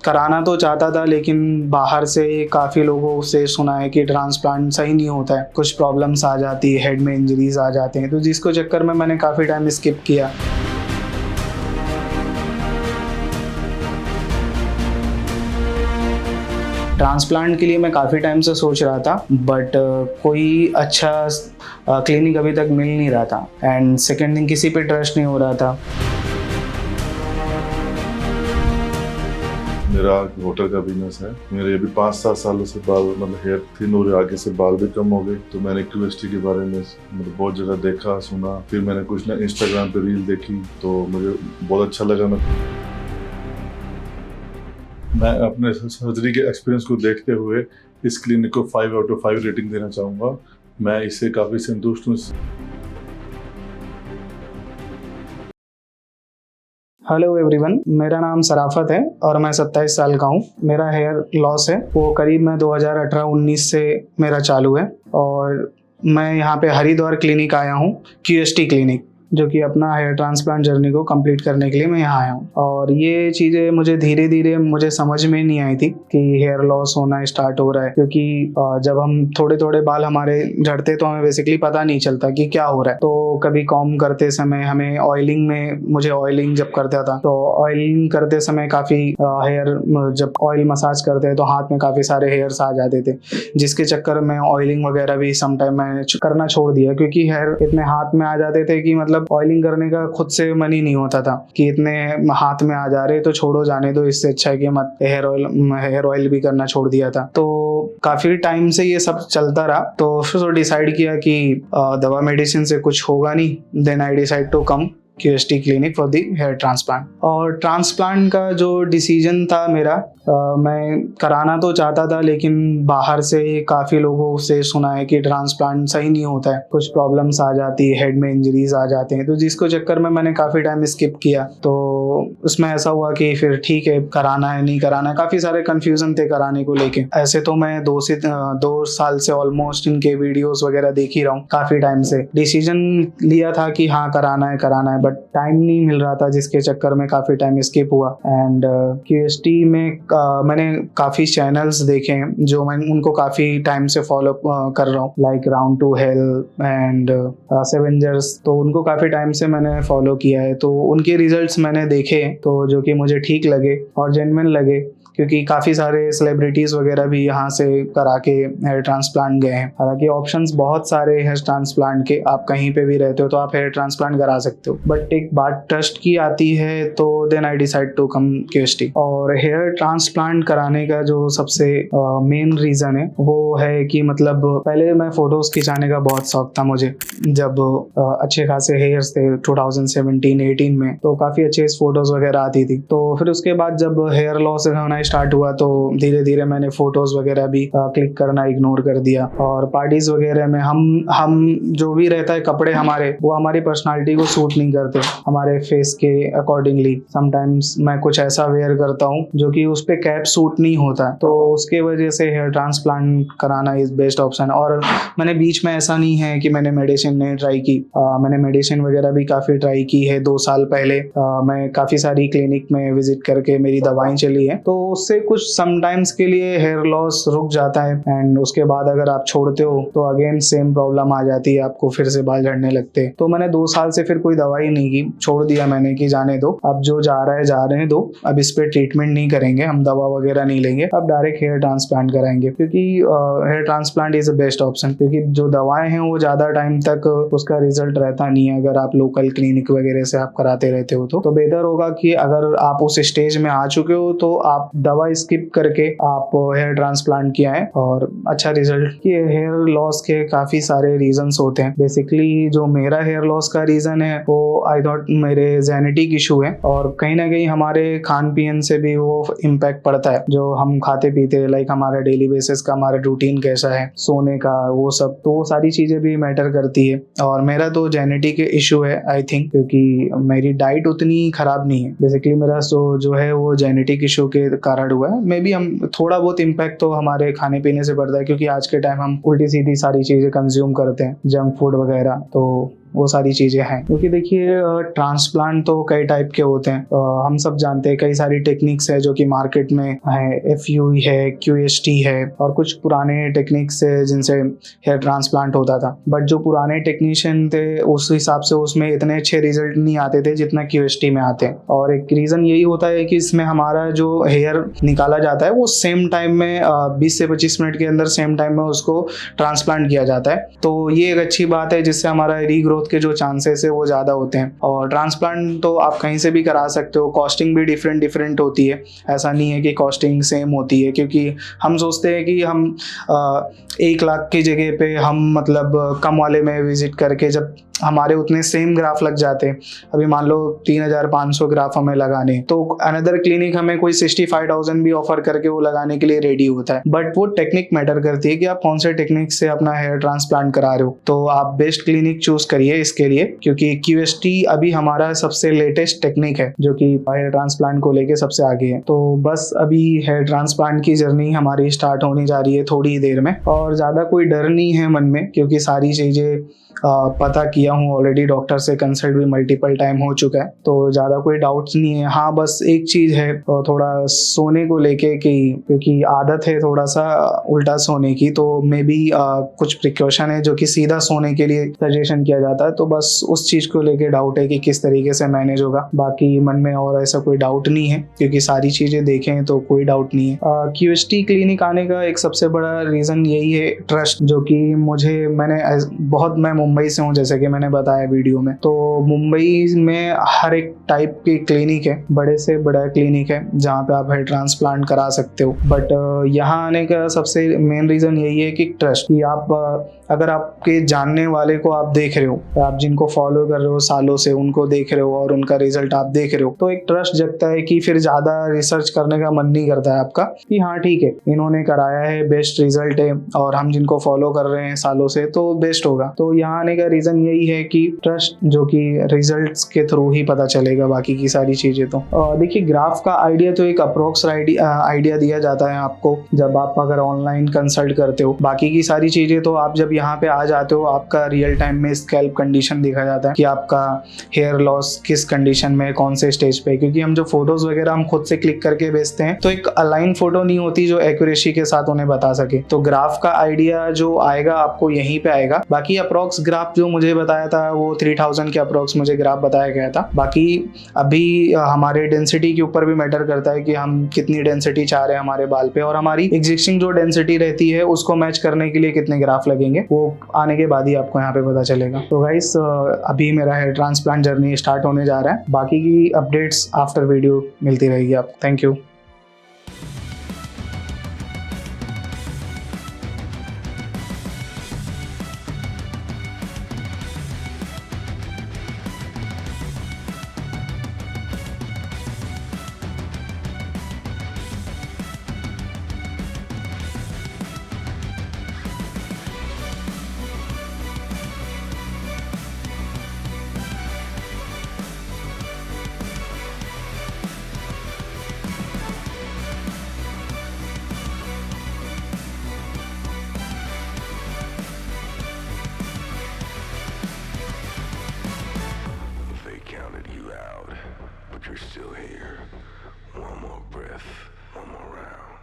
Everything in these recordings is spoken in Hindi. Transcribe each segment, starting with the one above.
कराना तो चाहता था, लेकिन बाहर से काफ़ी लोगों से सुना है कि ट्रांसप्लांट सही नहीं होता है, कुछ प्रॉब्लम्स आ जाती है, हेड में इंजरीज आ जाते हैं, तो जिसको चक्कर में मैंने काफ़ी टाइम स्किप किया। ट्रांसप्लांट के लिए मैं काफ़ी टाइम से सोच रहा था, बट कोई अच्छा क्लिनिक अभी तक मिल नहीं रहा था, एंड सेकेंड थिंग किसी पे ट्रस्ट नहीं हो रहा था। मेरा होटल का बिजनेस है। मेरे अभी 5-7 सालों से बाल मतलब हेयर थिन हो रहे, आगे से बाल भी कम हो गए। तो मैंने क्यूएसटी के बारे में मतलब बहुत जगह देखा सुना, फिर मैंने कुछ ना इंस्टाग्राम पे रील देखी तो मुझे बहुत अच्छा लगा। मैं अपने सर्जरी के एक्सपीरियंस को देखते हुए इस क्लिनिक को 5 आउट ऑफ 5 रेटिंग देना चाहूँगा। मैं इससे काफ़ी संतुष्ट हूँ। हेलो एवरीवन, मेरा नाम सराफत है और मैं 27 साल का हूँ। मेरा हेयर लॉस है वो करीब मैं 2018-19 से मेरा चालू है, और मैं यहाँ पे हरिद्वार क्लिनिक आया हूँ, क्यूएसटी क्लिनिक, जो कि अपना हेयर ट्रांसप्लांट जर्नी को कंप्लीट करने के लिए मैं यहाँ आया हूँ। और ये चीज़ें मुझे धीरे धीरे मुझे समझ में नहीं आई थी कि हेयर लॉस होना स्टार्ट हो रहा है, क्योंकि जब हम थोड़े थोड़े बाल हमारे झड़ते तो हमें बेसिकली पता नहीं चलता कि क्या हो रहा है। तो कभी कॉम्ब करते समय हमें ऑयलिंग में, मुझे ऑयलिंग जब करता था तो ऑयलिंग करते समय काफ़ी हेयर, जब ऑयल मसाज करते हैं तो हाथ में काफ़ी सारे हेयर्स आ जाते थे, जिसके चक्कर में ऑयलिंग वगैरह भी समटाइम मैंने करना छोड़ दिया, क्योंकि हेयर इतने हाथ में आ जाते थे कि मतलब ऑयलिंग करने का खुद से मन ही नहीं होता था कि इतने हाथ में आ जा रहे तो छोड़ो, जाने दो, इससे अच्छा है कि मत। हेयर ऑयल भी करना छोड़ दिया था। तो काफी टाइम से ये सब चलता रहा, तो फिर डिसाइड किया कि दवा मेडिसिन से कुछ होगा नहीं। Then I decide to come QST clinic for the hair transplant. और ट्रांसप्लांट का जो डिसीजन था मेरा, मैं कराना तो चाहता था, लेकिन बाहर से काफ़ी लोगों से सुना है कि ट्रांसप्लांट सही नहीं होता है, कुछ प्रॉब्लम्स आ जाती है, हेड में इंजरीज आ जाते हैं, तो जिसको चक्कर में मैंने काफ़ी टाइम स्किप किया। तो उसमें ऐसा हुआ कि फिर ठीक है, कराना है नहीं कराना है, काफ़ी सारे कन्फ्यूज़न थे कराने को लेके। ऐसे तो मैं 2 साल से ऑलमोस्ट इनके वीडियोज़ वगैरह देख ही रहा हूँ, काफ़ी टाइम से डिसीजन लिया था कि हाँ कराना है, बट टाइम नहीं मिल रहा था, जिसके चक्कर में काफ़ी टाइम स्किप हुआ। एंड क्यूएसटी में मैंने काफ़ी चैनल्स देखे हैं जो मैं उनको काफ़ी टाइम से फॉलो कर रहा हूँ, like round to health and सेवेंजर्स, तो उनको काफ़ी टाइम से मैंने फॉलो किया है। तो उनके रिजल्ट्स मैंने देखे तो जो कि मुझे ठीक लगे और जेन्युइन लगे, क्योंकि काफ़ी सारे सेलिब्रिटीज़ वगैरह भी यहाँ से करा के हेयर ट्रांसप्लांट गए हैं। हालांकि ऑप्शंस बहुत सारे हेयर ट्रांसप्लांट के, आप कहीं पे भी रहते हो तो आप हेयर ट्रांसप्लांट करा सकते हो, बट एक बात ट्रस्ट की आती है, तो then I decide to come QST. और हेयर ट्रांसप्लांट कराने का जो सबसे मेन रीज़न है वो है कि मतलब पहले मैं फ़ोटोज़ खिंचाने का बहुत शौक था मुझे, जब अच्छे खासे हेयर्स थे 2017-18 में, तो काफ़ी अच्छे फ़ोटोज़ वगैरह आती थी। तो फिर उसके बाद जब हेयर लॉस होना स्टार्ट हुआ तो धीरे धीरे मैंने फोटोज वगैरह भी क्लिक करना इग्नोर कर दिया। और पार्टीज वगैरह में हम जो भी रहता है, कपड़े हमारे वो हमारी पर्सनालिटी को सूट नहीं करते, हमारे फेस के अकॉर्डिंगली। समटाइम्स मैं कुछ ऐसा वेयर करता हूँ जो कि उस पे कैप सूट नहीं होता, तो उसके वजह से हेयर ट्रांसप्लांट कराना इज बेस्ट ऑप्शन। और मैंने बीच में ऐसा नहीं है कि मैंने मेडिसिन नहीं ट्राई की, मैंने मेडिसिन वगैरह भी काफ़ी ट्राई की है। 2 साल पहले मैं काफ़ी सारी क्लिनिक में विजिट करके मेरी दवाएं चली हैं, तो उससे कुछ समटाइम्स के लिए हेयर लॉस रुक जाता है, एंड उसके बाद अगर आप छोड़ते हो तो अगेन सेम प्रॉब्लम आ जाती है, आपको फिर से बाल झड़ने लगते हैं। तो मैंने 2 साल से फिर कोई दवाई नहीं की, छोड़ दिया मैंने कि जाने दो, अब जो जा रहा है जा रहे दो, अब इस पे ट्रीटमेंट नहीं करेंगे, हम दवा वगैरह नहीं लेंगे, अब डायरेक्ट हेयर ट्रांसप्लांट कराएंगे, क्योंकि hair transplant is the best option. क्योंकि जो दवाएं हैं वो ज़्यादा टाइम तक उसका रिजल्ट रहता नहीं है, अगर आप लोकल क्लिनिक वगैरह से आप कराते रहते हो तो बेहतर होगा कि अगर आप उस स्टेज में आ चुके हो तो आप दवा स्किप करके आप हेयर ट्रांसप्लांट किया है और अच्छा रिजल्ट। ये हेयर लॉस के काफ़ी सारे रीजंस होते हैं। बेसिकली जो मेरा हेयर लॉस का रीज़न है वो आई थॉट मेरे जेनेटिक इशू है, और कहीं ना कहीं हमारे खान पीन से भी वो इम्पैक्ट पड़ता है, जो हम खाते पीते हैं, लाइक हमारा डेली बेसिस का हमारा रूटीन कैसा है, सोने का, वो सब, तो वो सारी चीज़ें भी मैटर करती है। और मेरा तो जेनेटिक इशू है आई थिंक, क्योंकि मेरी डाइट उतनी खराब नहीं है। बेसिकली मेरा जो है वो जेनेटिक इशू के कारण हुआ है। मे बी हम थोड़ा बहुत इम्पैक्ट तो हमारे खाने पीने से पड़ता है, क्योंकि आज के टाइम हम उल्टी सीधी सारी चीज़ें कंज्यूम करते हैं, जंक फूड वगैरह, तो वो सारी चीज़ें हैं। क्योंकि देखिए ट्रांसप्लांट तो कई टाइप के होते हैं, हम सब जानते हैं कई सारी टेक्निक्स है जो कि मार्केट में है, FUE है, QST है और कुछ पुराने टेक्निक्स है जिनसे हेयर ट्रांसप्लांट होता था। बट जो पुराने टेक्नीशियन थे उस हिसाब से उसमें इतने अच्छे रिजल्ट नहीं आते थे जितना QST में आते हैं। और एक रीज़न यही होता है कि इसमें हमारा जो हेयर निकाला जाता है वो सेम टाइम में 20 से 25 मिनट के अंदर सेम टाइम में उसको ट्रांसप्लांट किया जाता है। तो ये एक अच्छी बात है जिससे हमारा रीग्रोथ के जो चांसेस है वो ज़्यादा होते हैं। और ट्रांसप्लांट तो आप कहीं से भी करा सकते हो, कॉस्टिंग भी डिफरेंट होती है, ऐसा नहीं है कि कॉस्टिंग सेम होती है। क्योंकि हम सोचते हैं कि हम 1 लाख की जगह पे हम मतलब कम वाले में विजिट करके जब हमारे उतने सेम ग्राफ लग जाते हैं, अभी मान लो 3500 ग्राफ हमें लगाने, तो अनदर क्लिनिक हमें कोई 65,000 भी ऑफर करके वो लगाने के लिए रेडी होता है। बट वो टेक्निक मैटर करती है कि आप कौन से टेक्निक से अपना हेयर ट्रांसप्लांट करा रहे हो। तो आप बेस्ट क्लिनिक चूज करिए इसके लिए, क्योंकि QST अभी हमारा सबसे लेटेस्ट टेक्निक है जो कि हेयर ट्रांसप्लांट को लेके सबसे आगे है। तो बस अभी हेयर ट्रांसप्लांट की जर्नी हमारी स्टार्ट होने जा रही है थोड़ी ही देर में, और ज़्यादा कोई डर नहीं है मन में, क्योंकि सारी चीज़ें पता किया हूँ ऑलरेडी, डॉक्टर से कंसल्ट भी मल्टीपल टाइम हो चुका है, तो ज़्यादा कोई डाउट्स नहीं है। हाँ बस एक चीज़ है थोड़ा सोने को लेके कि क्योंकि आदत है थोड़ा सा उल्टा सोने की, तो मे बी कुछ प्रिकॉशन है जो कि सीधा सोने के लिए सजेशन किया जाता है। तो बस उस चीज़ को लेके डाउट है कि किस तरीके से मैनेज होगा। बाकी मन में और ऐसा कोई डाउट नहीं है, क्योंकि सारी चीज़ें देखें तो कोई डाउट नहीं है। QST क्लिनिक आने का एक सबसे बड़ा रीज़न यही है, ट्रस्ट, जो कि मैं मुंबई से हूँ जैसे कि मैंने बताया वीडियो में। तो मुंबई में हर एक टाइप की क्लिनिक है, बड़े से बड़ा क्लिनिक है जहाँ पे आप हेयर ट्रांसप्लांट करा सकते हो। बट यहाँ आने का सबसे मेन रीज़न यही है कि ट्रस्ट, कि आप अगर आपके जानने वाले को आप देख रहे हो, आप जिनको फॉलो कर रहे हो सालों से उनको देख रहे हो और उनका रिजल्ट आप देख रहे हो, तो एक ट्रस्ट जगता है कि फिर ज़्यादा रिसर्च करने का मन नहीं करता है आपका कि हाँ ठीक है इन्होंने कराया है, बेस्ट रिजल्ट है और हम जिनको फॉलो कर रहे हैं सालों से तो बेस्ट होगा। तो यहाँ आने का रीज़न यही है कि ट्रस्ट, जो कि रिजल्ट्स के थ्रू ही पता चलेगा, बाकी की सारी चीज़ें तो देखिए ग्राफ का आइडिया तो एक अप्रोक्स आइडिया दिया जाता है आपको जब आप अगर ऑनलाइन कंसल्ट करते हो। बाकी की सारी चीज़ें तो आप जब यहाँ पे आ जाते हो आपका रियल टाइम में स्कैल्प कंडीशन देखा जाता है कि आपका हेयर लॉस किस कंडीशन में, कौन से स्टेज पे। क्योंकि हम जो फोटोज वगैरह हम खुद से क्लिक करके भेजते हैं तो एक अलाइन फोटो नहीं होती जो एक्यूरेसी के साथ उन्हें बता सके। तो ग्राफ का आइडिया जो आएगा आपको यहीं पे आएगा। बाकी अप्रोक्स ग्राफ जो मुझे बताया था वो 3000 के अप्रोक्स मुझे ग्राफ बताया गया था। बाकी अभी हमारे डेंसिटी के ऊपर भी मैटर करता है कि हम कितनी डेंसिटी चाह रहे हैं हमारे बाल पे, और हमारी एग्जिस्टिंग जो डेंसिटी रहती है उसको मैच करने के लिए कितने ग्राफ लगेंगे, वो आने के बाद ही आपको यहाँ पे पता चलेगा। तो गाइस अभी मेरा हेयर ट्रांसप्लांट जर्नी स्टार्ट होने जा रहा है, बाकी की अपडेट्स आफ्टर वीडियो मिलती रहेगी आपको। Thank you. You're still here. One more breath, one more round.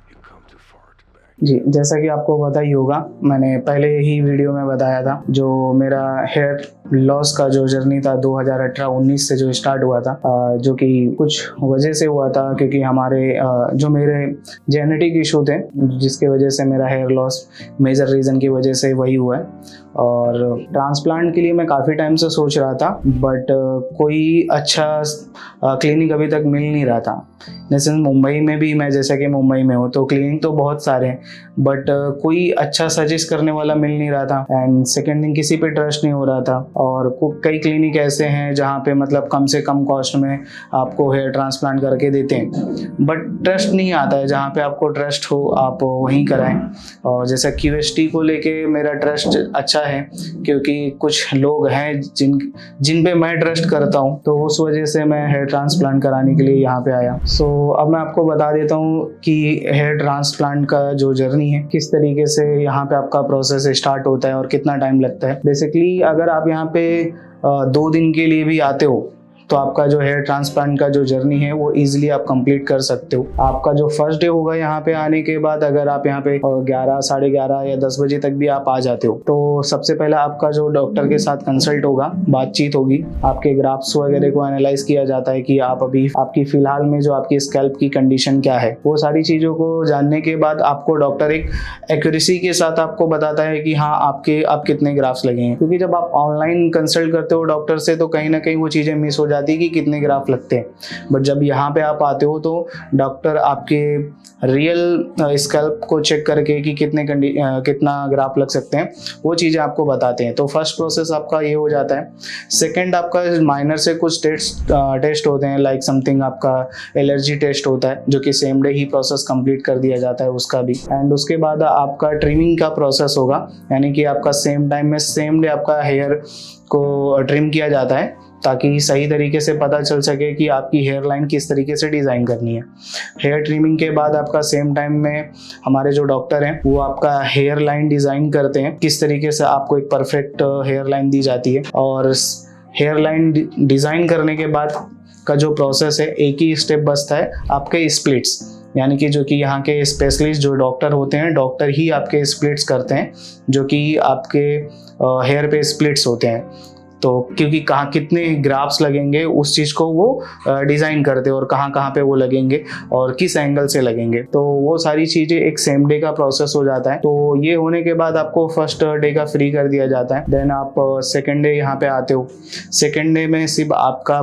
You come too far to back. जी, जैसा कि आपको पता ही होगा, मैंने पहले ही वीडियो में बताया था जो मेरा हेयर लॉस का जो जर्नी था 2018-19 से जो स्टार्ट हुआ था, जो कि कुछ वजह से हुआ था क्योंकि हमारे जो मेरे जेनेटिक इशू थे जिसके वजह से मेरा हेयर लॉस मेजर रीज़न की वजह से वही हुआ है। और ट्रांसप्लांट के लिए मैं काफ़ी टाइम से सोच रहा था, बट कोई अच्छा क्लिनिक अभी तक मिल नहीं रहा था। जैसे मुंबई में भी, मैं जैसा कि मुंबई में हूँ तो क्लिनिक तो बहुत सारे हैं, बट कोई अच्छा सजेस्ट करने वाला मिल नहीं रहा था। एंड सेकेंड थिंग, किसी पे ट्रस्ट नहीं हो रहा था। और कई क्लिनिक ऐसे हैं जहाँ पे मतलब कम से कम कॉस्ट में आपको हेयर ट्रांसप्लांट करके देते हैं, बट ट्रस्ट नहीं आता है। जहाँ पे आपको ट्रस्ट हो आप वहीं कराएं। और जैसा QST को लेके मेरा ट्रस्ट अच्छा है क्योंकि कुछ लोग हैं जिन पे मैं ट्रस्ट करता हूँ, तो उस वजह से मैं हेयर ट्रांसप्लांट कराने के लिए यहाँ पे आया। सो अब मैं आपको बता देता हूँ कि हेयर ट्रांसप्लांट का जो जर्नी है किस तरीके से यहाँ पे आपका प्रोसेस स्टार्ट होता है और कितना टाइम लगता है। बेसिकली अगर आप यहाँ पे 2 दिन के लिए भी आते हो तो आपका जो हेयर ट्रांसप्लांट का जो जर्नी है वो इजीली आप कंप्लीट कर सकते हो। आपका जो फर्स्ट डे होगा यहाँ पे आने के बाद, अगर आप यहाँ पे 11, 11:30 या 10 बजे तक भी आप आ जाते हो तो सबसे पहला आपका जो डॉक्टर के साथ कंसल्ट होगा, बातचीत होगी, आपके ग्राफ्स वगैरह को एनालाइज किया जाता है कि आप अभी आपकी फिलहाल में जो आपकी स्कैल्प की कंडीशन क्या है। वो सारी चीज़ों को जानने के बाद आपको डॉक्टर एक एक्यूरेसी के साथ आपको बताता है कि हाँ आप कितने ग्राफ्स लगे हैं, क्योंकि जब आप ऑनलाइन कंसल्ट करते हो डॉक्टर से तो कहीं ना कहीं वो चीज़ें मिस हो जाती कि कितने ग्राफ लगते हैं। बट जब यहाँ पे आप आते हो तो डॉक्टर आपके रियल स्कैल्प को चेक करके कि कितना ग्राफ लग सकते हैं वो चीज़ें आपको बताते हैं। तो फर्स्ट प्रोसेस आपका ये हो जाता है। सेकंड आपका माइनर से कुछ टेस्ट होते हैं, लाइक समथिंग आपका एलर्जी टेस्ट होता है जो कि सेम डे ही प्रोसेस कंप्लीट कर दिया जाता है उसका भी। एंड उसके बाद आपका ट्रिमिंग का प्रोसेस होगा, यानी कि आपका सेम टाइम में सेम डे आपका हेयर को ट्रिम किया जाता है ताकि सही तरीके से पता चल सके कि आपकी हेयर लाइन किस तरीके से डिज़ाइन करनी है। हेयर ट्रिमिंग के बाद आपका सेम टाइम में हमारे जो डॉक्टर हैं वो आपका हेयर लाइन डिज़ाइन करते हैं, किस तरीके से आपको एक परफेक्ट हेयर लाइन दी जाती है। और हेयर लाइन डिज़ाइन करने के बाद का जो प्रोसेस है, एक ही स्टेप बचता है, आपके स्प्लिट्स, यानी कि जो कि यहाँ के स्पेशलिस्ट जो डॉक्टर होते हैं, डॉक्टर ही आपके स्प्लिट्स करते हैं, जो कि आपके हेयर पे स्प्लिट्स होते हैं। तो क्योंकि कहाँ कितने ग्राफ्स लगेंगे उस चीज़ को वो डिज़ाइन करते हैं और कहाँ पे वो लगेंगे और किस एंगल से लगेंगे, तो वो सारी चीज़ें एक सेम डे का प्रोसेस हो जाता है। तो ये होने के बाद आपको फर्स्ट डे का फ्री कर दिया जाता है। देन आप सेकेंड डे यहाँ पे आते हो। सेकेंड डे में सिर्फ आपका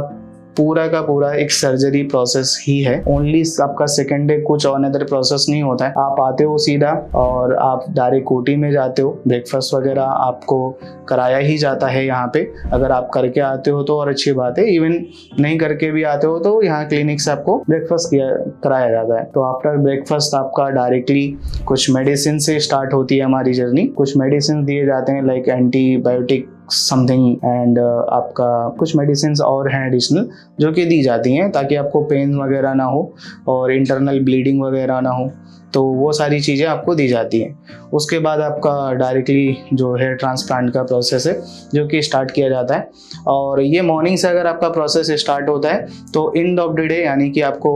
पूरा का पूरा एक सर्जरी प्रोसेस ही है, ओनली आपका सेकेंड डे कुछ और अदर प्रोसेस नहीं होता है। आप आते हो सीधा और आप डायरेक्ट कोटी में जाते हो। ब्रेकफास्ट वगैरह आपको कराया ही जाता है यहाँ पे। अगर आप करके आते हो तो और अच्छी बात है, इवन नहीं करके भी आते हो तो यहाँ क्लिनिक से आपको ब्रेकफास्ट कराया जाता है। तो आफ्टर ब्रेकफास्ट आपका डायरेक्टली कुछ मेडिसिन से स्टार्ट होती है हमारी जर्नी। कुछ मेडिसिन दिए जाते हैं लाइक एंटीबायोटिक समथिंग एंड आपका कुछ मेडिसिन और हैं एडिशनल जो कि दी जाती हैं ताकि आपको पेन वगैरह ना हो और इंटरनल ब्लीडिंग वगैरह ना हो, तो वो सारी चीज़ें आपको दी जाती हैं। उसके बाद आपका डायरेक्टली जो हेयर ट्रांसप्लांट का प्रोसेस है जो कि स्टार्ट किया जाता है। और ये मॉर्निंग से अगर आपका प्रोसेस स्टार्ट होता है तो एंड ऑफ द डे यानी कि आपको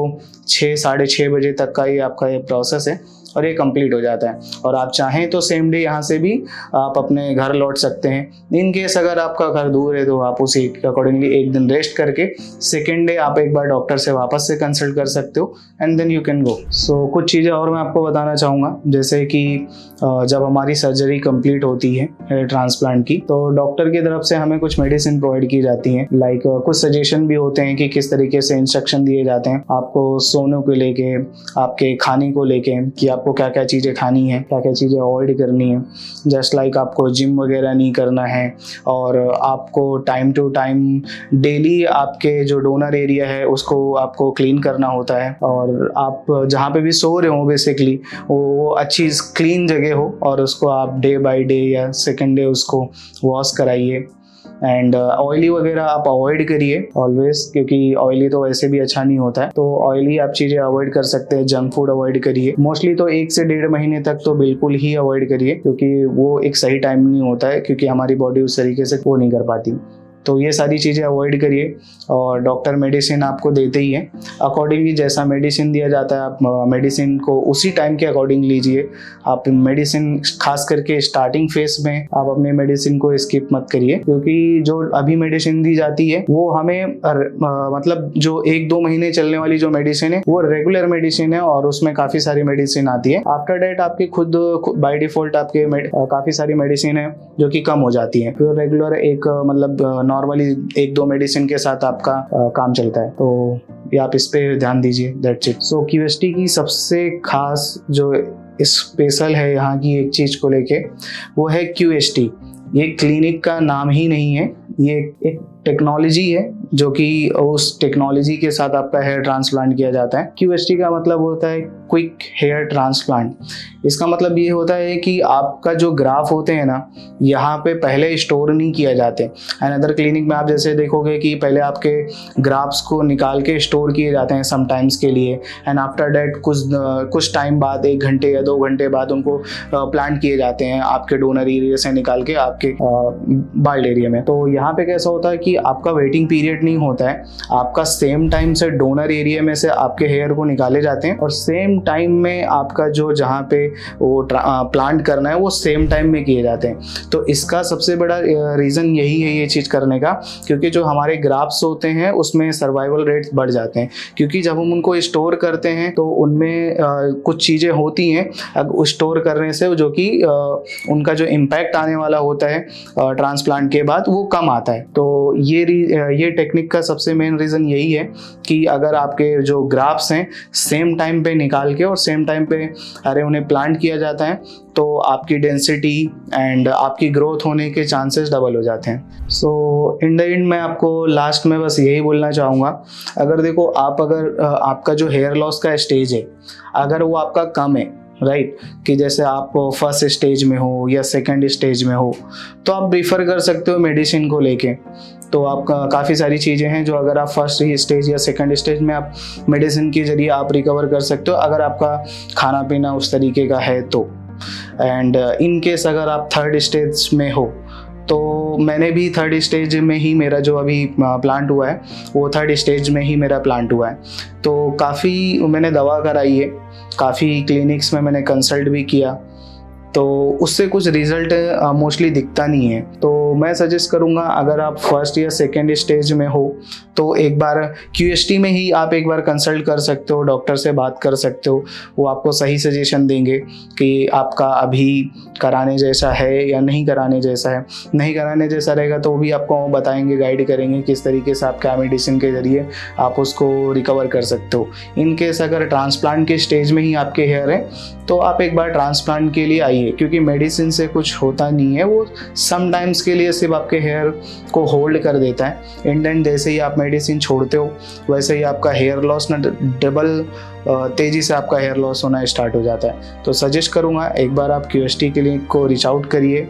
6, 6:30 बजे तक का ये आपका ये प्रोसेस है और ये कंप्लीट हो जाता है। और आप चाहें तो सेम डे यहाँ से भी आप अपने घर लौट सकते हैं। इन केस अगर आपका घर दूर है तो आप उसी अकॉर्डिंगली एक दिन रेस्ट करके सेकेंड डे आप एक बार डॉक्टर से वापस से कंसल्ट कर सकते हो and then you can go. So कुछ चीज़ें और मैं आपको बताना चाहूँगा, जैसे कि जब हमारी सर्जरी कंप्लीट होती है हेयर ट्रांसप्लांट की तो डॉक्टर की तरफ से हमें कुछ मेडिसिन प्रोवाइड की जाती हैं। लाइक कुछ सजेशन भी होते हैं कि किस तरीके से इंस्ट्रक्शन दिए जाते हैं आपको सोने को लेके, आपके खाने को लेके कि आपको क्या क्या चीज़ें खानी है, क्या क्या चीज़ें अवॉइड करनी है। जस्ट लाइक आपको जिम वगैरह नहीं करना है और आपको टाइम टू टाइम डेली आपके जो डोनर एरिया है उसको आपको क्लीन करना होता है। और आप जहाँ पे भी सो रहे हो बेसिकली वो अच्छी क्लीन जगह हो और उसको आप डे बाय डे या सेकेंड डे उसको वॉश कराइए। एंड ऑयली वगैरह आप अवॉइड करिए ऑलवेज, क्योंकि ऑयली तो वैसे भी अच्छा नहीं होता है, तो ऑयली आप चीज़ें अवॉइड कर सकते हैं। जंक फूड अवॉइड करिए, मोस्टली तो 1 से 1.5 महीने तक तो बिल्कुल ही अवॉइड करिए, क्योंकि वो एक सही टाइम नहीं होता है, क्योंकि हमारी बॉडी उस तरीके से वो नहीं कर पाती। तो ये सारी चीज़ें अवॉइड करिए। और डॉक्टर मेडिसिन आपको देते ही हैं, अकॉर्डिंगली जैसा मेडिसिन दिया जाता है आप मेडिसिन को उसी टाइम के अकॉर्डिंग लीजिए। आप मेडिसिन खास करके स्टार्टिंग फेज में आप अपने मेडिसिन को स्किप मत करिए, क्योंकि जो अभी मेडिसिन दी जाती है वो हमें मतलब जो 1-2 महीने चलने वाली जो मेडिसिन है वो रेगुलर मेडिसिन है और उसमें काफ़ी सारी मेडिसिन आती है। आफ्टर डेट आपकी खुद बाय डिफॉल्ट आपके काफ़ी सारी मेडिसिन है जो कि कम हो जाती है, फिर रेगुलर एक मतलब नॉर्मली 1-2 मेडिसिन के साथ आपका काम चलता है। तो ये आप इस पे ध्यान दीजिए, दैट्स इट। सो क्यूएसटी की सबसे खास जो स्पेशल है यहाँ की एक चीज़ को लेके वो है क्यूएसटी। ये क्लिनिक का नाम ही नहीं है, ये एक टेक्नोलॉजी है जो कि उस टेक्नोलॉजी के साथ आपका हेयर ट्रांसप्लांट किया जाता है। QST का मतलब होता है क्विक हेयर ट्रांसप्लांट। इसका मतलब ये होता है कि आपका जो ग्राफ होते हैं ना, यहाँ पे पहले स्टोर नहीं किया जाते। एंड अदर क्लिनिक में आप जैसे देखोगे कि पहले आपके ग्राफ्स को निकाल के स्टोर किए जाते हैं समटाइम्स के लिए, एंड आफ्टर डेट कुछ टाइम बाद 1 घंटे या 2 घंटे बाद उनको प्लांट किए जाते हैं आपके डोनर एरिया से निकाल के आपके बाल्ड एरिया में। तो यहाँ पे कैसा होता है कि आपका वेटिंग पीरियड नहीं होता है, आपका सेम टाइम से डोनर एरिया में से आपके हेयर को निकाले जाते हैं और सेम टाइम में आपका जो जहाँ पे वो प्लांट करना है वो सेम टाइम में किए जाते हैं। तो इसका सबसे बड़ा रीज़न यही है ये चीज़ करने का, क्योंकि जो हमारे ग्राफ्स होते हैं उसमें सर्वाइवल रेट्स बढ़ जाते हैं, क्योंकि जब हम उनको स्टोर करते हैं तो उनमें कुछ चीज़ें होती हैं स्टोर करने से, जो कि उनका जो इम्पैक्ट आने वाला होता है ट्रांसप्लांट के बाद वो कम आता है। तो ये टेक्निक का सबसे मेन रीज़न यही है कि अगर आपके जो ग्राफ्स हैं सेम टाइम पे निकाल के और सेम टाइम पे उन्हें प्लांट किया जाता है तो आपकी डेंसिटी एंड आपकी ग्रोथ होने के चांसेस डबल हो जाते हैं। सो इन द एंड मैं आपको लास्ट में बस यही बोलना चाहूँगा, अगर देखो अगर आपका जो हेयर लॉस का स्टेज है अगर वो आपका कम है, राइट, कि जैसे आप फर्स्ट स्टेज में हो या सेकंड स्टेज में हो, तो आप प्रीफर कर सकते हो मेडिसिन को लेके। तो आपका काफ़ी सारी चीज़ें हैं जो अगर आप फर्स्ट स्टेज या सेकंड स्टेज में आप मेडिसिन के जरिए आप रिकवर कर सकते हो, अगर आपका खाना पीना उस तरीके का है तो। एंड इन केस अगर आप थर्ड स्टेज में हो, तो मैंने भी थर्ड स्टेज में ही मेरा जो अभी प्लांट हुआ है वो थर्ड स्टेज में ही मेरा प्लांट हुआ है। तो काफ़ी मैंने दवा कराई है, काफ़ी क्लिनिक्स में मैंने कंसल्ट भी किया, तो उससे कुछ रिजल्ट मोस्टली दिखता नहीं है। तो मैं सजेस्ट करूँगा अगर आप फर्स्ट या सेकेंड स्टेज में हो तो एक बार QST में ही आप एक बार कंसल्ट कर सकते हो, डॉक्टर से बात कर सकते हो, वो आपको सही सजेशन देंगे कि आपका अभी कराने जैसा है या नहीं कराने जैसा है। नहीं कराने जैसा रहेगा तो वो भी आपको बताएंगे, गाइड करेंगे किस तरीके से आप क्या मेडिसिन के ज़रिए आप उसको रिकवर कर सकते हो। इन केस अगर ट्रांसप्लांट के स्टेज में ही आपके हेयर है तो आप एक बार ट्रांसप्लांट के लिए आइए, क्योंकि मेडिसिन से कुछ होता नहीं है, वो सम टाइम्स के लिए सिर्फ आपके हेयर को होल्ड कर देता है। एंड देन जैसे ही आप मेडिसिन छोड़ते हो वैसे ही आपका हेयर लॉस ना डबल तेज़ी से आपका हेयर लॉस होना स्टार्ट हो जाता है। तो सजेस्ट करूँगा एक बार आप QST क्लिनिक को रीच आउट करिए,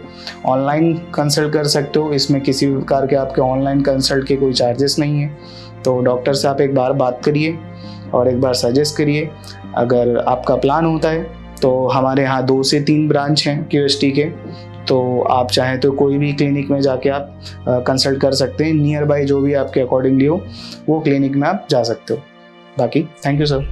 ऑनलाइन कंसल्ट कर सकते हो, इसमें किसी भी प्रकार के आपके ऑनलाइन कंसल्ट के कोई चार्जेस नहीं है। तो डॉक्टर से आप एक बार बात करिए और एक बार सजेस्ट करिए। अगर आपका प्लान होता है तो हमारे यहाँ 2 से 3 ब्रांच हैं QST के, तो आप चाहें तो कोई भी क्लिनिक में जाके आप कंसल्ट कर सकते हैं। नियर बाय जो भी आपके अकॉर्डिंगली हो वो क्लिनिक में आप जा सकते हो। बाकी थैंक यू सर।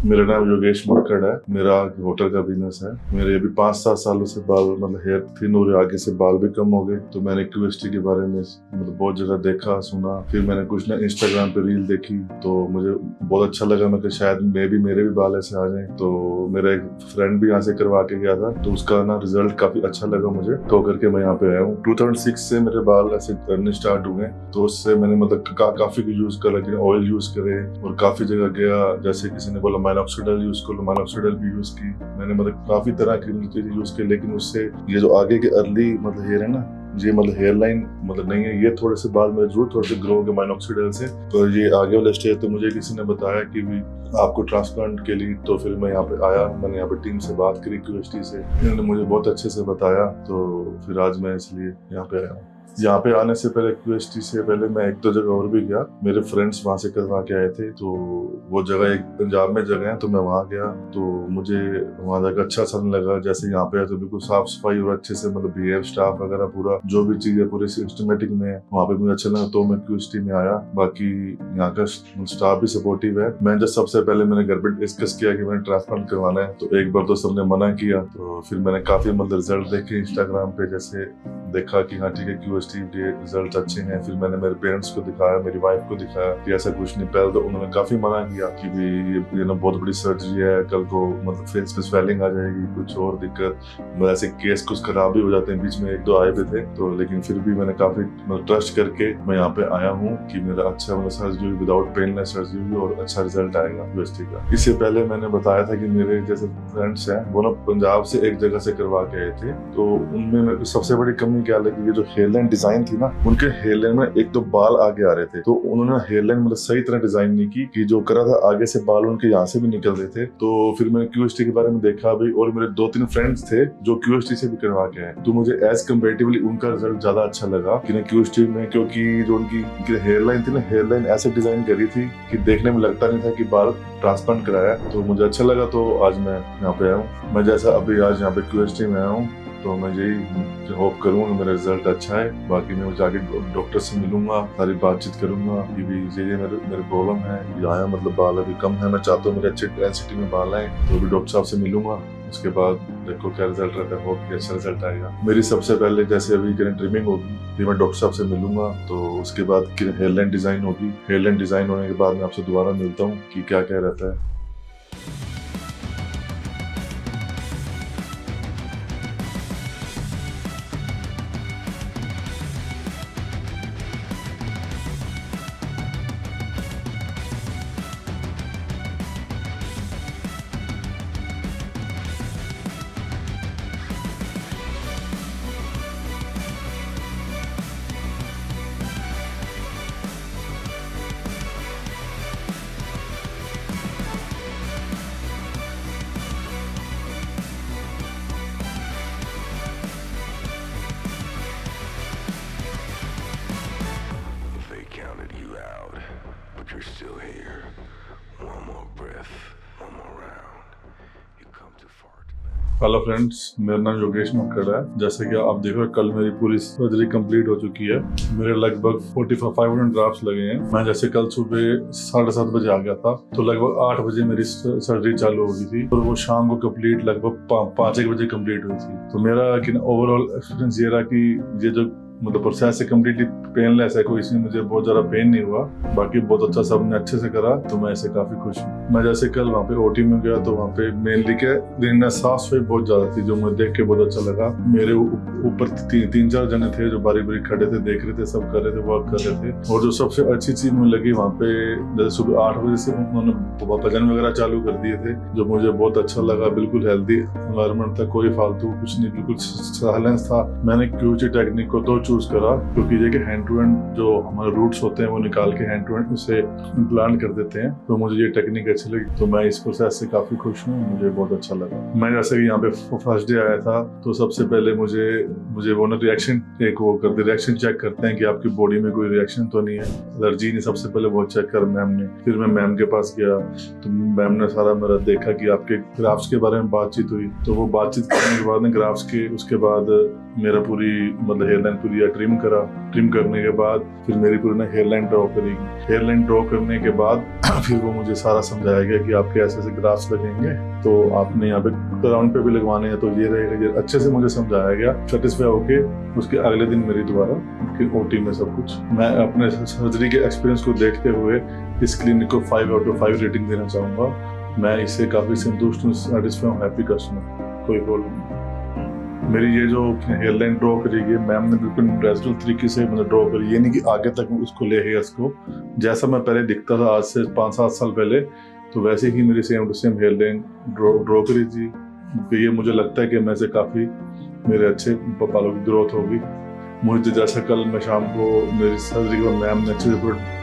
मेरा नाम योगेश मक्कड़ है, मेरा होटल का बिजनेस है। मेरे अभी 5-7 सालों से बाल मतलब हेयर थिन और आगे से बाल भी कम हो गए। तो मैंने QST के बारे में मतलब बहुत जगह देखा सुना, फिर मैंने कुछ ना इंस्टाग्राम पे रील देखी तो मुझे बहुत अच्छा लगा। मैं शायद मेरे भी बाल ऐसे आ जाए। तो मेरा एक फ्रेंड भी यहाँ से करवा के गया था तो उसका ना रिजल्ट काफी अच्छा लगा मुझे, तो करके मैं यहाँ पे आया हूँ। 2006 से मेरे बाल ऐसे करने स्टार्ट हुए, तो उससे मैंने मतलब काफी यूज करा, ऑयल यूज करे और काफी जगह गया। जैसे किसी ने बोला माइनॉक्सिडिल यूज करो, माइनॉक्सिडिल भी यूज की मैंने, मतलब काफी तरह की चीजें यूज की, लेकिन उससे ये जो आगे के अर्ली मतलब हेयर है ना, ये मतलब हेयर लाइन मतलब नहीं है, ये थोड़े से बाल मेरे जरूर थोड़े से ग्रो हो गए माइनॉक्सिडिल से। तो ये आगे वाला स्टेज तो मुझे किसी ने बताया कि भी आपको ट्रांसप्लांट के लिए, तो फिर मैं यहाँ पे आया, मैंने यहाँ पे टीम से बात करी QST से, इन्होंने मुझे बहुत अच्छे से बताया, तो फिर आज मैं इसलिए यहाँ पे आया हूँ। यहाँ पे आने से पहले QST से पहले मैं 1-2 जगह और भी गया, मेरे फ्रेंड्स वहाँ से करवा के आए थे। तो वो जगह एक पंजाब में जगह है, तो मैं वहाँ गया तो मुझे वहाँ जाकर अच्छा सा नहीं लगा। जैसे यहाँ पे तो बिल्कुल साफ सफाई और अच्छे से मतलब बिहेव स्टाफ वगैरह पूरा जो भी चीज है पूरी सिस्टमेटिक में है, वहाँ पे मुझे अच्छा लगा, तो मैं QST में आया। बाकी यहाँ का स्टाफ भी सपोर्टिव है। मैं जब सबसे पहले मैंने घर पे डिस्कस किया कि मैंने ट्रांसप्लांट करवाना है, तो एक बार तो सबने मना किया, तो फिर मैंने काफी मतलब रिजल्ट देखे इंस्टाग्राम पे, जैसे देखा कि हाँ ठीक है QST यूनिवर्सिटी के रिजल्ट अच्छे हैं। फिर मैंने मेरे पेरेंट्स को दिखाया, मेरी वाइफ को दिखाया कि ऐसा कुछ नहीं। पहले तो उन्होंने काफी मना किया कि भी ये ना बहुत बड़ी सर्जरी है, कल को मतलब फेस पे स्वेलिंग आ जाएगी, कुछ और दिक्कत, ऐसे केस कुछ खराब भी हो जाते हैं। बीच में एक दो आए भी थे तो, लेकिन फिर भी मैंने काफी ट्रस्ट करके मैं यहाँ पे आया हूँ कि मेरा अच्छा मतलब सर्जरी विदाउट पेनलेस सर्जरी हुई और अच्छा रिजल्ट आएगा यूनिवर्सिटी का। इससे पहले मैंने बताया था कि मेरे जैसे फ्रेंड्स हैं वो ना पंजाब से एक जगह से करवा के आए थे, तो उनमें सबसे बड़ी कमी क्या लगी, ये जो हेयरलाइन डिजाइन थी ना, उनके हेयरलाइन में एक तो बाल आगे आ रहे थे, तो उन्होंने हेयरलाइन मतलब सही तरह डिजाइन नहीं की कि जो करा था आगे से बाल उनके यहाँ से भी निकल रहे थे। तो फिर मैंने क्यूएसटी के बारे में देखा भी, और मेरे 2-3 फ्रेंड्स थे जो क्यूएसटी से भी करवा के आए, तो मुझे एज कम्पेरेटिवली उनका रिजल्ट ज्यादा अच्छा लगा कि क्यूएसटी में, क्योंकि जो उनकी हेयरलाइन थी ना, हेयरलाइन ऐसे डिजाइन करी थी कि देखने में लगता नहीं था कि बाल ट्रांसप्लांट कराया। तो मुझे अच्छा लगा, तो आज मैं यहाँ पे आया हूँ। मैं जैसा अभी आज यहाँ पे क्यूएसटी में आया हूँ, तो मैं यही होप करूँगा मेरा रिजल्ट अच्छा है। बाकी मैं जाके डॉक्टर से मिलूंगा, सारी बातचीत करूंगा कि भी ये मेरे प्रॉब्लम है, ये आया मतलब बाल अभी कम है, मैं चाहता हूँ मेरे अच्छे डेंसिटी में बाल आए, तो भी डॉक्टर साहब से मिलूंगा। उसके बाद देखो क्या रिजल्ट रहता है, होप कि अच्छा रिजल्ट आएगा। मेरी सबसे पहले जैसे अभी ट्रिमिंग होगी, फिर मैं डॉक्टर साहब से मिलूंगा, तो उसके बाद हेयरलाइन डिजाइन होगी। हेयरलाइन डिजाइन होने के बाद मैं आपसे दोबारा मिलता हूँ कि क्या क्या रहता है। They counted you out, but you're still here. One more breath, one more round. You come too far to back. Hello friends, मेरा नाम योगेश मक्कड़ है। जैसे कि आप देख रहे हो, कल मेरी पूरी सर्जरी कंप्लीट हो चुकी है। मेरे लगभग 4500 ड्राफ्ट्स लगे हैं। मैं जैसे कल सुबह 7:30 बजे आ गया था, तो लगभग 8 बजे मेरी सर्जरी चालू हो गई थी, और वो शाम को कंप्लीट लगभग 5-1 बजे कंप्लीट हुई थी। तो मेरा ओवरऑल एक्सपीरियंस ये रहा कि ये जो मतलब प्रोसेस है कम्प्लीटली पेनलेस है, कोई इसमें मुझे बहुत ज्यादा पेन नहीं हुआ। बाकी बहुत अच्छा सबने अच्छे से करा, तो मैं इससे काफी खुश हूँ। मैं जैसे कल वहाँ पे ओटी में गया, तो वहाँ पे मेनली के साफ सफाई बहुत ज्यादा थी, जो मुझे देख के बहुत अच्छा लगा। मेरे ऊपर 3-4 जने थे जो बारी बारी खड़े थे, देख रहे थे, सब कर रहे थे, वर्क कर रहे थे। और जो सबसे अच्छी चीज मुझे लगी वहाँ पे, जैसे सुबह 8 बजे से उन्होंने भजन वगैरह चालू कर दिए थे, जो मुझे बहुत अच्छा लगा। बिल्कुल हेल्दी एनवायरनमेंट था, कोई फालतू कुछ नहीं, बिल्कुल साइलेंस था। मैंने क्यूएसटी टेक्निक को तो चूज करा क्योंकि ये कि हैंड टू हैंड जो हमारे रूट्स होते हैं वो निकाल के हैंड टू हैंड उसे इम्प्लांट कर देते हैं, तो मुझे ये टेक्निक अच्छी लगी। तो मैं इस प्रोसेस से काफी खुश हूँ, मुझे बहुत अच्छा लगा। मैं जैसे कि यहाँ पे फर्स्ट डे आया था, तो सबसे पहले मुझे वो ना रिएक्शन रिएक्शन चेक करते हैं कि आपकी बॉडी में कोई रिएक्शन तो नहीं है, एलर्जी नहीं। सबसे पहले वो चेक कर मैम ने। फिर मैं मैम के पास गया, तो मैम ने सारा मेरा देखा कि आपके ग्राफ्स के बारे में बातचीत हुई। तो वो बातचीत करने के बाद ग्राफ्स के, उसके बाद मेरा पूरी मतलब हेयरलाइन पूरी ट्रिम करा। ट्रिम करने के बाद फिर मेरी पूरी ना हेयरलाइन ड्रॉ करेगी। हेयरलाइन ड्रॉ करने के बाद फिर वो मुझे सारा समझाया गया कि आपके ऐसे ऐसे ग्राफ्स लगेंगे, तो आपने यहाँ पे ग्राउंड पे भी लगवाने हैं, तो ये रहेगा। ये अच्छे से मुझे समझाया गया। सेटिस्फाई होके उसके अगले दिन मेरी दोबारा ओटी में सब कुछ। मैं अपने सर्जरी के एक्सपीरियंस को देखते हुए इस क्लिनिक को 5/5 रेटिंग देना चाहूँगा। मैं इससे काफ़ी संतुष्ट हूँ, सेटिस्फाई हूँ, हैप्पी कस्टमर, कोई प्रॉब्लम नहीं। मेरी ये जो हेयरलाइन ड्रॉ करी है, मैम ने बिल्कुल नेचुरल तरीके से मतलब ड्रॉ करी, ये नहीं कि आगे तक उसको ले हेयर्स को, जैसा मैं पहले दिखता था आज से 5-7 साल पहले, तो वैसे ही मेरी same to same hairline draw करी थी। ये मुझे लगता है कि मैं से काफ़ी मेरे अच्छे बालों की ग्रोथ होगी। मुझे जैसा कल मैं शाम को मेरी सर्जरी के बाद मैम ने अच्छे से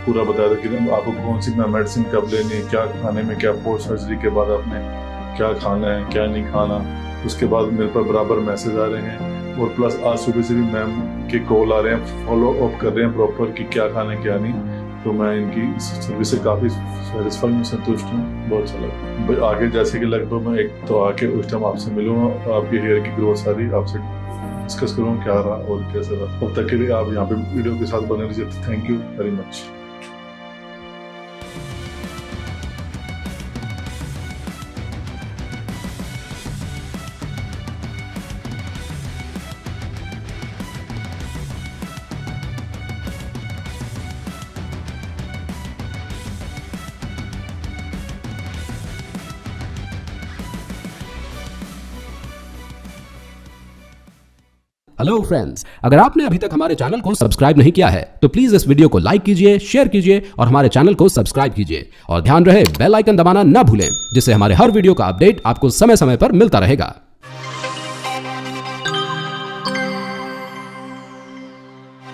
पूरा बताया था कि आपको कौन सी मेडिसिन कब लेनी है, क्या खाने में, क्या पोस्ट सर्जरी के बाद आपने क्या खाना है, क्या नहीं खाना। उसके बाद मेरे पर बराबर मैसेज आ रहे हैं, और प्लस आज सुबह से भी मैम के कॉल आ रहे हैं, फॉलो अप कर रहे हैं प्रॉपर कि क्या खाना है क्या नहीं। तो मैं इनकी सर्विस से काफ़ी सेटिस्फाइड हूँ, संतुष्ट हूँ, बहुत अच्छा लगा। आगे जैसे कि लगभग मैं एक तो आके उस टाइम आपसे मिलूँगा और आपकी हेयर की ग्रोथ सारी आपसे डिस्कस करूँगा क्या रहा और कैसे रहा। तब तक के लिए आप यहाँ पे वीडियो के साथ बने रहिए। Thank you very much. Hello friends, अगर आपने अभी तक हमारे चैनल को सब्सक्राइब नहीं किया है तो प्लीज इस वीडियो को लाइक कीजिए, शेयर कीजिए और हमारे चैनल को सब्सक्राइब कीजिए और ध्यान रहे बेल आइकन दबाना ना भूलें, जिससे हमारे हर वीडियो का अपडेट आपको समय समय पर मिलता रहेगा।